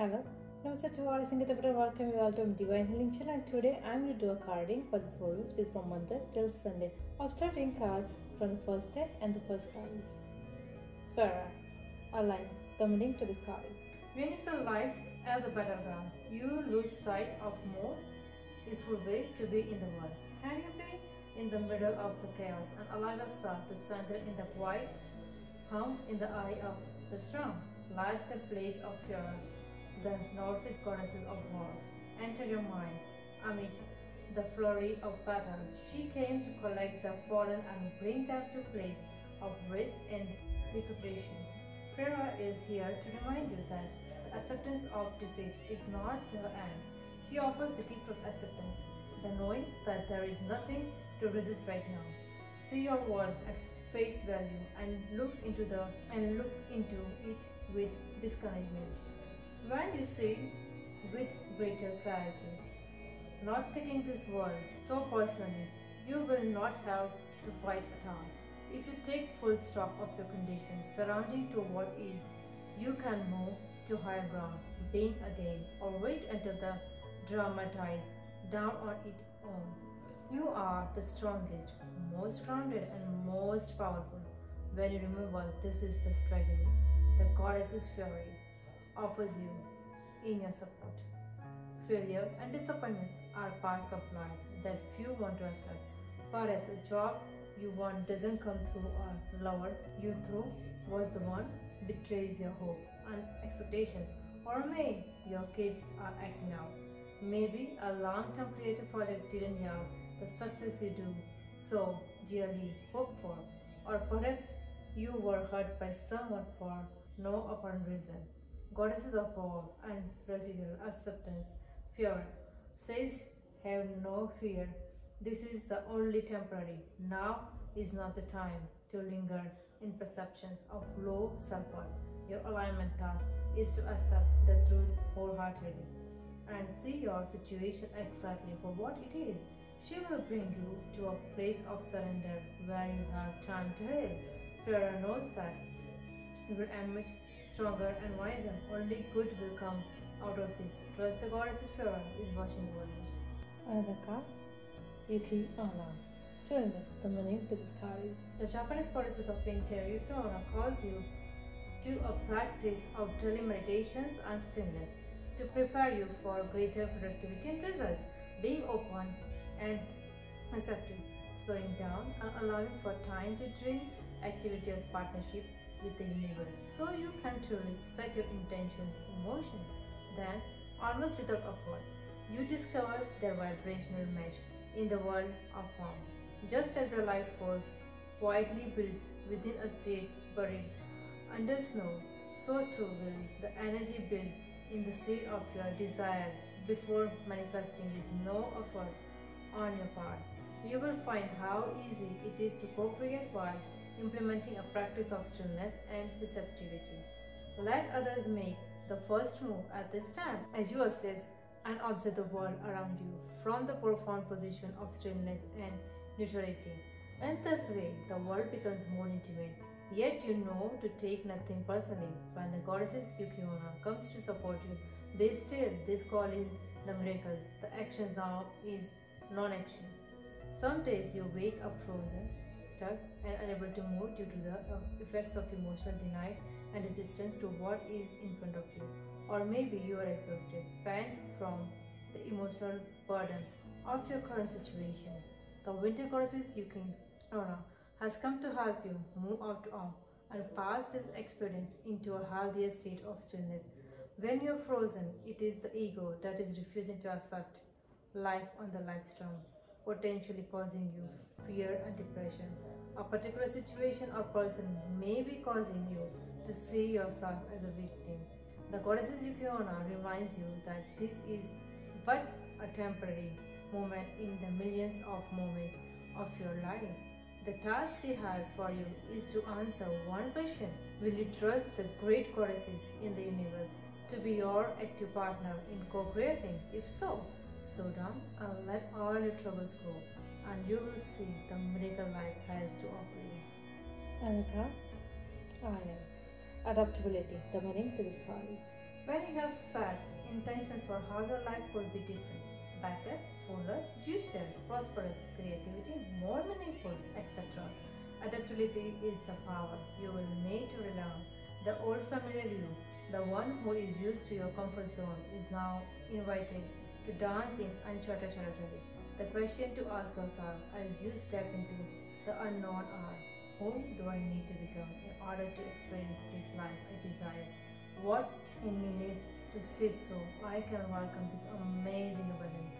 Hello, Namaste to all. Singapore, welcome you all to Divine Healing Channel. And today I'm going to do a carding for this whole week, which is from Monday till Sunday. I'll start reading cards from the first day, and the first card is Farah. Alliance. The meaning to this card is: when you see life as a battleground, you lose sight of more peaceful way to be in the world. Can you be in the middle of the chaos and allow yourself to center in the quiet hum in the eye of the storm, like the place of Farah, the Norse goddesses of war, entered your mind amid the flurry of battle. She came to collect the fallen and bring them to a place of rest and recuperation. Farah is here to remind you that the acceptance of defeat is not the end. She offers the gift of acceptance, the knowing that there is nothing to resist right now. See your world at face value and look into it with discouragement. When you see with greater clarity, not taking this world so personally, you will not have to fight at all. If you take full stock of your conditions surrounding to what is, you can move to higher ground, being again, or wait until the dramatize down on its own. You are the strongest, most grounded, and most powerful. When you remember this is the strategy, the goddess's fury offers you in your support. Failure and disappointments are parts of life that few want to accept. Perhaps a job you want doesn't come through, or lover you through was the one betrays your hope and expectations, or maybe your kids are acting out. Maybe a long-term creative project didn't have the success you do so dearly hope for, or perhaps you were hurt by someone for no apparent reason. Goddesses of war and residual acceptance, fear, says, have no fear. This is the only temporary. Now is not the time to linger in perceptions of low self-worth. Your alignment task is to accept the truth wholeheartedly and see your situation exactly for what it is. She will bring you to a place of surrender where you have time to heal. Farah knows that you will emerge stronger and wiser. Only good will come out of this. Trust the goddess Farah is watching over you. Another card, Yuki Onna. Stillness, the meaning to this card is: the Japanese goddesses of winter, Yuki Onna, calls you to a practice of daily meditations and stillness to prepare you for greater productivity and results. Being open and receptive, slowing down and allowing for time to dream, activity as partnership with the universe, so you can truly set your intentions in motion. Then, almost without effort, you discover their vibrational match in the world of form. Just as the life force quietly builds within a seed buried under snow, so too will the energy build in the seed of your desire before manifesting with no effort on your part. You will find how easy it is to co-create while implementing a practice of stillness and receptivity. Let others make the first move at this time as you assess and observe the world around you from the profound position of stillness and neutrality. In this way, the world becomes more intimate, yet you know to take nothing personally. When the goddesses Yuki Onna comes to support you, be still. This call is the miracle. The actions now is non-action. Some days you wake up frozen, stuck, and unable to move due to the effects of emotional denial and resistance to what is in front of you. Or maybe you are exhausted, spent from the emotional burden of your current situation. The winter goddesses Yuki Onna has come to help you move out of and pass this experience into a healthier state of stillness. When you are frozen, it is the ego that is refusing to accept life on the life storm, potentially causing you fear and depression. A particular situation or person may be causing you to see yourself as a victim. The goddesses Yuki Onna reminds you that this is but a temporary moment in the millions of moments of your life. The task she has for you is to answer one question: will you trust the great goddesses in the universe to be your active partner in co-creating? If so, slow down and let all your troubles go, and you will see the miracle life has to offer you. Anka, I am. Adaptability, the meaning to this card is: When you have set intentions for how your life could be different, better, fuller, juicier, prosperous, creativity, more meaningful, etc. Adaptability is the power you will need to rely on. The old familiar you, the one who is used to your comfort zone, is now invited to dance in uncharted territory. The question to ask yourself as you step into the unknown are, who do I need to become in order to experience this life I desire? What in me needs to shift so I can welcome this amazing abundance?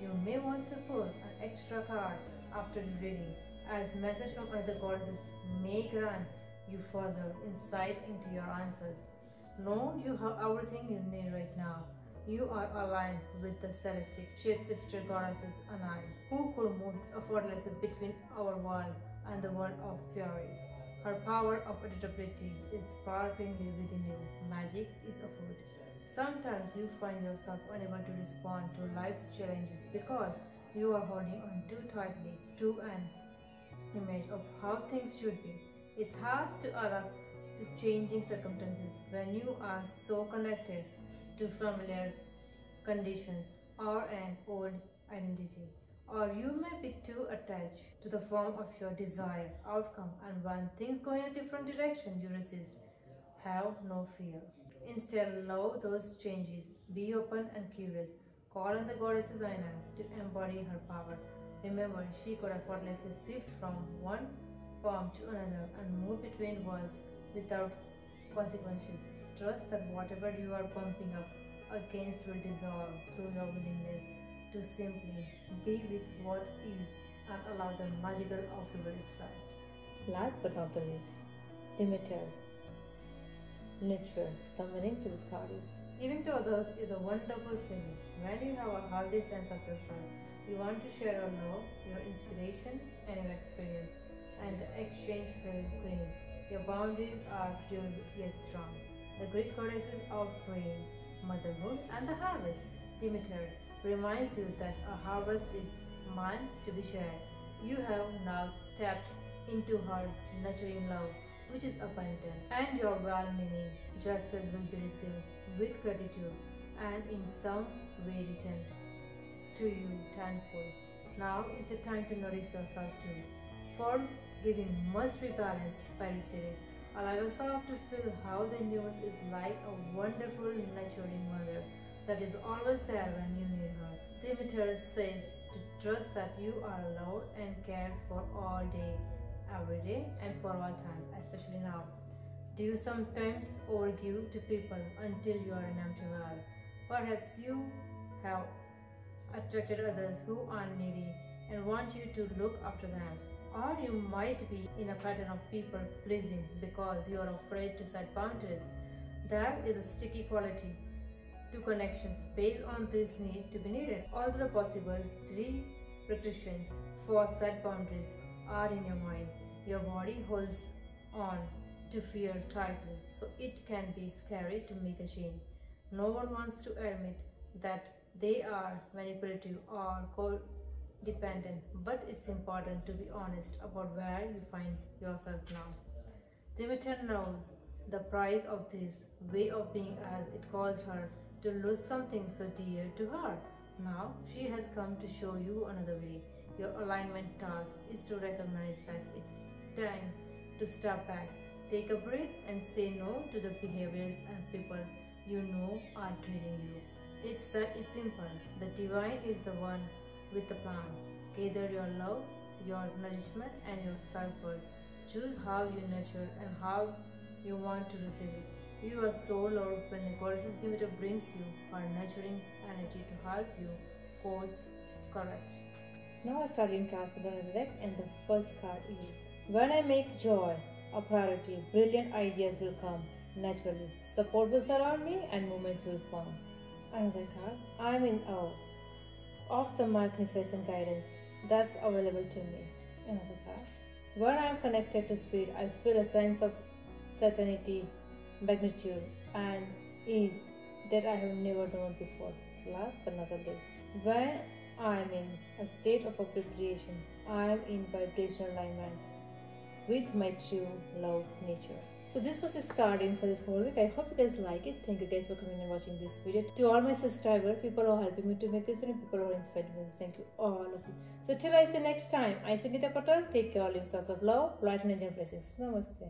You may want to pull an extra card after the reading, as message from other goddesses may grant you further insight into your answers. Know you have everything you need right now. You are aligned with the celestial shapeshifter goddesses Anai, who could move effortlessly between our world and the world of fury. Her power of adaptability is sparklingly within you. Magic is afoot. Sometimes you find yourself unable to respond to life's challenges because you are holding on too tightly to an image of how things should be. It's hard to adapt to changing circumstances when you are so connected to familiar conditions or an old identity. Or you may be too attached to the form of your desired outcome, and when things go in a different direction, you resist. Have no fear. Instead, allow those changes. Be open and curious. Call on the goddess Aina to embody her power. Remember, she could effortlessly shift from one form to another and move between worlds without consequences. Trust that whatever you are pumping up against will dissolve through your willingness to simply be with what is and allow the magical outflow itself. Last but not the least, Demeter. Nature. The meaning to this card is giving to others is a wonderful feeling. When you have a healthy sense of yourself, you want to share your love, your inspiration, and your experience, and the exchange feels green. Your boundaries are fluid yet strong. The Greek goddesses of rain, motherhood, and the harvest, Demeter, reminds you that a harvest is meant to be shared. You have now tapped into her nurturing love, which is abundant, and your well-meaning justice will be received with gratitude and in some way returned to you tenfold. Now is the time to nourish yourself too, for giving must be balanced by receiving. Allow yourself to feel how the universe is like a wonderful nurturing mother that is always there when you need her. Demeter says to trust that you are loved and cared for all day, every day, and for all time, especially now. Do you sometimes overgive to people until you are an empty well? Perhaps you have attracted others who are needy and want you to look after them. Or you might be in a pattern of people pleasing because you are afraid to set boundaries. There is a sticky quality to connections based on this need to be needed. All the possible repercussions for set boundaries are in your mind. Your body holds on to fear tightly, so it can be scary to make a change. No one wants to admit that they are manipulative or codependent, but it's important to be honest about where you find yourself now. Demeter knows the price of this way of being as it caused her to lose something so dear to her. Now she has come to show you another way. Your alignment task is to recognize that it's time to step back, take a breath, and say no to the behaviors and people you know are draining you. It's simple. The divine is the one with the plan. Gather your love, your nourishment, and your self-worth. Choose how you nurture and how you want to receive it. You are so loved when the goddess Demeter brings you her nurturing energy to help you course correct. Now I start in cards with another deck, and the first card is when I make joy a priority, brilliant ideas will come naturally. Support will surround me and moments will form. Another card, I'm in awe of the magnificent guidance that's available to me. Another card, when I am connected to spirit, I feel a sense of certainty, magnitude, and ease that I have never known before. Last but not the least, when I am in a state of appropriation, I am in vibrational alignment with my true love nature. So this was his carding for this whole week. I hope you guys like it. Thank you guys for coming and watching this video. To all my subscribers, people who are helping me to make this video, people who are inspiring me, thank you all of you. So till I see you next time, I Sangeeta Patel. Take care, all you stars of love, light and angel blessings. Namaste.